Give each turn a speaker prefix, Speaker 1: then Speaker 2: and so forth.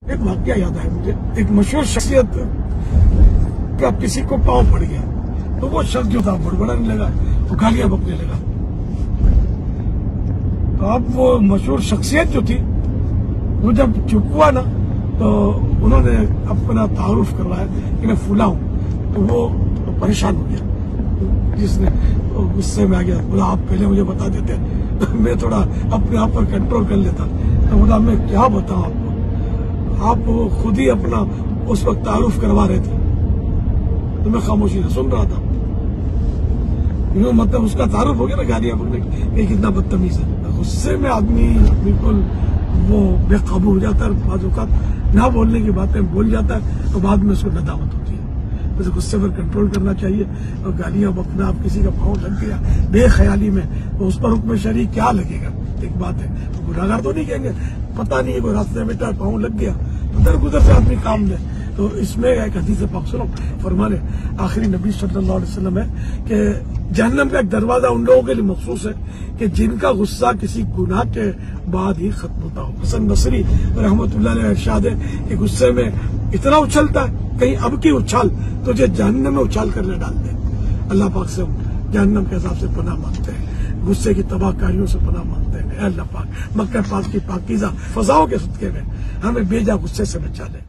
Speaker 1: ایک واقعہ یاد آیا مجھے، ایک مشہور شخصیت کا کسی کو پاؤں پڑ گیا تو وہ شخص جو تھا بڑبڑانے لگا، وہ گالیاں بکنے لگا۔ تو اب وہ مشہور شخصیت جو تھی وہ جب چپ ہوا نا تو انہوں نے اپنا تعارف کروایا کہ میں فلاں ہوں، تو وہ پریشان ہو گیا، جس نے غصے میں آ گیا، بولا آپ پہلے مجھے بتا دیتے میں تھوڑا اپنے آپ پر کنٹرول کر لیتا۔ تو بولا میں کیا بتاؤں آپ کو، آپ خود ہی اپنا اس وقت تعارف کروا رہے تھے تو میں خاموشی سے سن رہا تھا۔ یوں مطلب اس کا تعارف ہو گیا نا گالیاں بکنے کہ کتنا بدتمیز ہے۔ غصے میں آدمی بالکل وہ بے قابو ہو جاتا ہے، بعض اوقات نہ بولنے کی باتیں بول جاتا ہے تو بعد میں اس کو ندامت ہوتی ہے۔ ویسے غصے پر کنٹرول کرنا چاہیے، اور گالیاں بکنا، آپ کسی کا پاؤں لگ گیا بے خیالی میں تو اس پر حکم شرعی کیا لگے گا؟ ایک بات ہے، گناہگار تو نہیں کہیں گے، پتہ نہیں ہے کوئی راستے میں بیٹھا پاؤں لگ گیا تو در گزر سے آدمی کام دے۔ تو اس میں ایک حدیث پاک سنو، فرمانے آخری نبی صلی اللہ علیہ وسلم ہے کہ جہنم کا ایک دروازہ ان لوگوں کے لیے مخصوص ہے کہ جن کا غصہ کسی گناہ کے بعد ہی ختم ہوتا ہو۔ حسن بصری رحمۃ اللہ علیہ ارشاد ہے کہ غصے میں اتنا اچھلتا ہے کہیں اب کی اچھال تجھے جہنم میں اچھال کر لے ڈال دے۔ اللہ پاک سے ہم جہنم کے عذاب سے پناہ مانگتے ہیں، غصے کی تباہ کاریوں سے پناہ مانگتے ہیں۔ اے اللہ پاک، مکہ پاک کی پاکیزہ فضاؤں کے صدقے میں ہمیں بے جا غصے سے بچا لے۔